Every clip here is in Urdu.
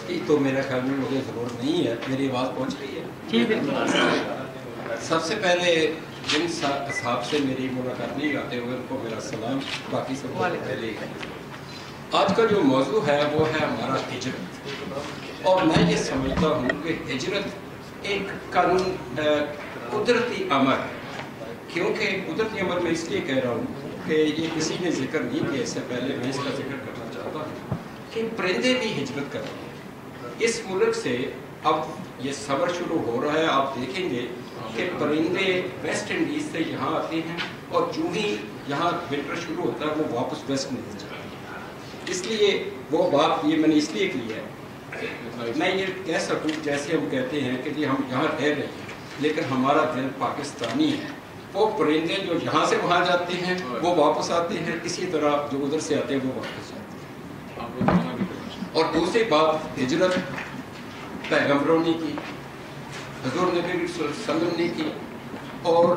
کی تو میرے خیال میں مجھے ضرورت نہیں ہے. میری آواز پہنچ رہی ہے؟ جی بالکل. سب سے پہلے جن اصحاب سے میری ملاقات نہیں آتے ہوئے ان کو میرا سلام. باقی سب کو پہلے آج کا جو موضوع ہے وہ ہے ہمارا ہجرت. اور میں یہ سمجھتا ہوں کہ ہجرت ایک قدرتی امر ہے. کیونکہ قدرتی امر میں اس لیے کہہ رہا ہوں کہ یہ کسی نے ذکر نہیں کیا. اس سے پہلے میں اس کا ذکر کرنا چاہتا ہوں کہ پرندے بھی ہجرت کرتے ہیں اس ملک سے. اب یہ سفر شروع ہو رہا ہے. آپ دیکھیں گے کہ پرندے ویسٹ انڈیز سے یہاں آتے ہیں اور جو ہی یہاں ونٹر شروع ہوتا ہے وہ واپس ویسٹ انڈیز جاتے ہیں. اس لیے وہ بات یہ میں نے اس لیے کی ہے میں یہ کہہ سکوں جیسے ہم کہتے ہیں کہ ہم یہاں رہ رہے ہیں لیکن ہمارا دل پاکستانی ہے. وہ پرندے جو یہاں سے وہاں جاتے ہیں وہ واپس آتے ہیں. اسی طرح جو ادھر سے آتے ہیں وہ واپس جاتے ہیں. اور دوسری بات ہجرت پیغمبروں نے کی, حضور نبی صلی اللہ علیہ وسلم نے کی. اور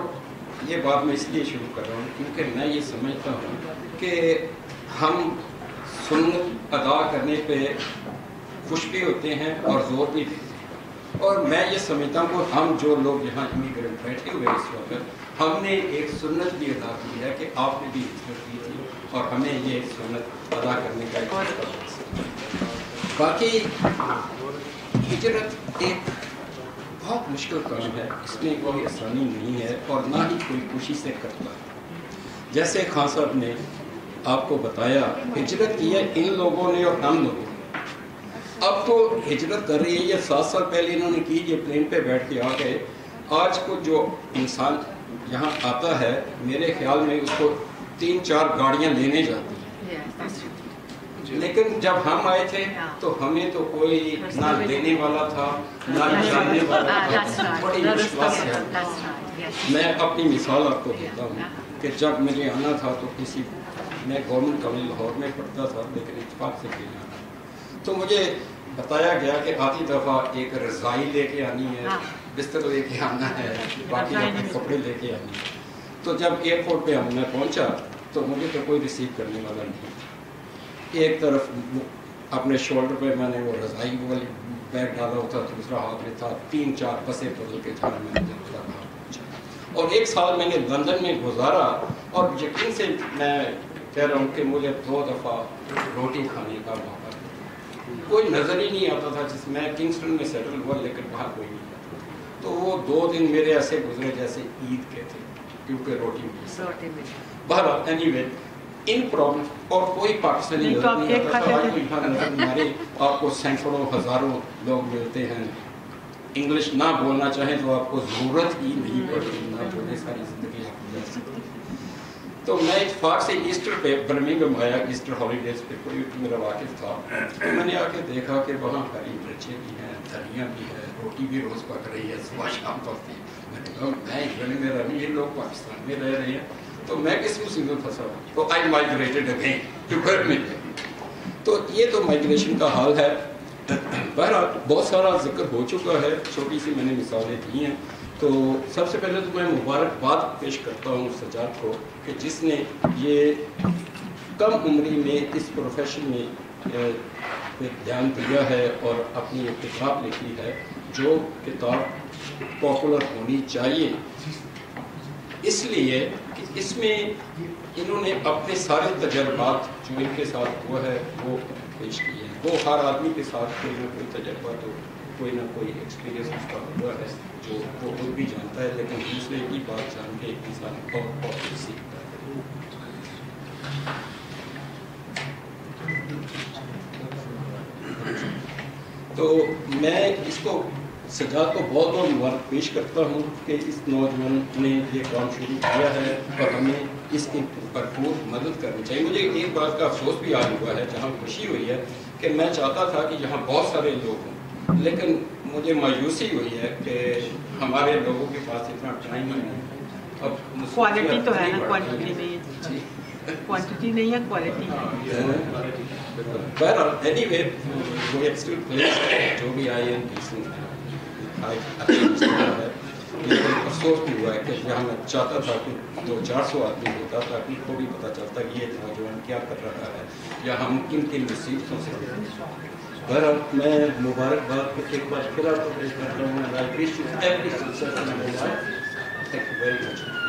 یہ بات میں اس لیے شروع کر رہا ہوں کیونکہ میں یہ سمجھتا ہوں کہ ہم سنت ادا کرنے پہ خوش بھی ہوتے ہیں اور زور بھی دیتے ہیں. اور میں یہ سمجھتا ہوں کہ ہم جو لوگ یہاں امیگرینٹ بیٹھے ہوئے اس وقت ہم نے ایک سنت بھی ادا کی ہے کہ آپ نے بھی ہجرت کی تھی اور ہمیں یہ سنت ادا کرنے کا ایک. باقی ہجرت ایک بہت مشکل کام ہے. اس میں کوئی آسانی نہیں ہے اور نہ ہی کوئی خوشی سے کرتا ہے. جیسے خان صاحب نے آپ کو بتایا ہجرت کی ہے ان لوگوں نے اور ہم لوگوں نے. اب تو ہجرت کر رہی ہے یہ 7 سال پہلے انہوں نے کی. یہ پلین پہ بیٹھ کے آ گئے. آج کو جو انسان یہاں آتا ہے میرے خیال میں اس کو 3-4 گاڑیاں لینے جاتی ہیں. لیکن جب ہم آئے تھے تو ہمیں تو کوئی نہ لینے والا تھا نہ جاننے والا تھا. بڑی مشکل سے میں اپنی مثال آپ کو دیتا ہوں کہ جب مجھے آنا تھا تو کسی میں گورنمنٹ کالج لاہور میں پڑھتا تھا لیکن اتفاق سے گیا تو مجھے بتایا گیا کہ آتی دفعہ ایک رضائی لے کے آنی ہے, بستر لے کے آنا ہے, باقی اپنے کپڑے لے کے آنی ہے. تو جب ایئرپورٹ پہ میں پہنچا تو مجھے تو کوئی ریسیو کرنے والا نہیں. ایک طرف اپنے شولڈر پہ میں نے وہ رضائی والی بیگ ڈالا ہوتا, دوسرا ہاتھ میں تھا. 3-4 بسیں بدل کے جانا میں نے پہنچا. اور 1 سال میں نے لندن میں گزارا اور یقین سے میں کہہ رہا ہوں کہ مجھے 2 دفعہ روٹی کھانے کا موقع کوئی نظر ہی نہیں آتا تھا. جس میں کنگسٹن میں سیٹل ہوا لیکن باہر کوئی نہیں آتا. تو وہ 2 دن میرے ایسے گزرے جیسے عید کے تھے کیونکہ روٹی ملی. بہرحال اینی وے ان پرابلم اور کوئی پاکستانی نظر نہیں آتا تھا. ہمارے آپ کو سینکڑوں ہزاروں لوگ ملتے ہیں. انگلش نہ بولنا چاہیں تو آپ کو ضرورت ہی نہیں پڑتی, نہ بولے ساری زندگی آپ گزر سکتی. تو میں اتفاق سے ایسٹر پہ برمنگھم آیا. ایسٹر ہالیڈیز پہ کوئی میرا واقف تھا تو میں نے آ کے دیکھا کہ وہاں ہری مرچیں بھی ہیں, دھنیا بھی ہے, روٹی بھی روز پک رہی ہے, صبح شام پکتی ہے. میں نے کہا میں انگلینڈ میں رہی, یہ لوگ پاکستان میں رہ رہے ہیں تو میں کس مصیبت پھنسا ہوں. تو آئی مائگریٹڈ اگین ٹو برمنگھم. تو یہ تو مائگریشن کا حال ہے. بہرحال بہت سارا ذکر ہو چکا ہے, چھوٹی سی میں نے مثالیں دی ہیں. تو سب سے پہلے تو میں مبارکباد پیش کرتا ہوں سجاد کو کہ جس نے یہ کم عمری میں اس پروفیشن میں دھیان دیا ہے اور اپنی ایک کتاب لکھی ہے جو کتاب پاپولر ہونی چاہیے اس لیے کہ اس میں انہوں نے اپنے سارے تجربات جو ان کے ساتھ ہوا ہے وہ پیش کیے ہیں. وہ ہر آدمی کے ساتھ کوئی نہ کوئی تجربہ تو کوئی نہ کوئی ایکسپیرینس اس کا ہوا ہے جو وہ خود بھی جانتا ہے لیکن دوسرے کی بات جان کے ایک انسان اور سیکھتا ہے. تو میں اس کو سجاد کو بہت بہت مبارک پیش کرتا ہوں کہ اس نوجوان نے یہ کام شروع کیا ہے اور ہمیں اس کی بھرپور مدد کرنی چاہیے. مجھے ایک بات کا افسوس بھی آج ہوا ہے جہاں خوشی ہوئی ہے کہ میں چاہتا تھا کہ یہاں بہت سارے لوگ ہوں لیکن مجھے مایوسی ہوئی ہے کہ ہمارے لوگوں کے پاس اتنا ٹائم ہی نہیں. اب کوالٹی تو ہے نا, کوانٹٹی نہیں ہے. کوانٹٹی نہیں ہے, کوالٹی ہے. بہرحال اینی وے وہ ایکسٹریم پلیس جو بھی آئی ہیں ہے لیکن افسوس بھی ہوا ہے کہ جہاں میں چاہتا تھا کہ 200-400 آدمی ہوتا تاکہ ان کو بھی پتہ چلتا کہ یہ نوجوان کیا کر رہا ہے یا ہم کن کن مصیبتوں سے. بہرحال میں مبارکباد کو ایک بار پھر آپ کو پیش کرتا ہوں. Thank you very much.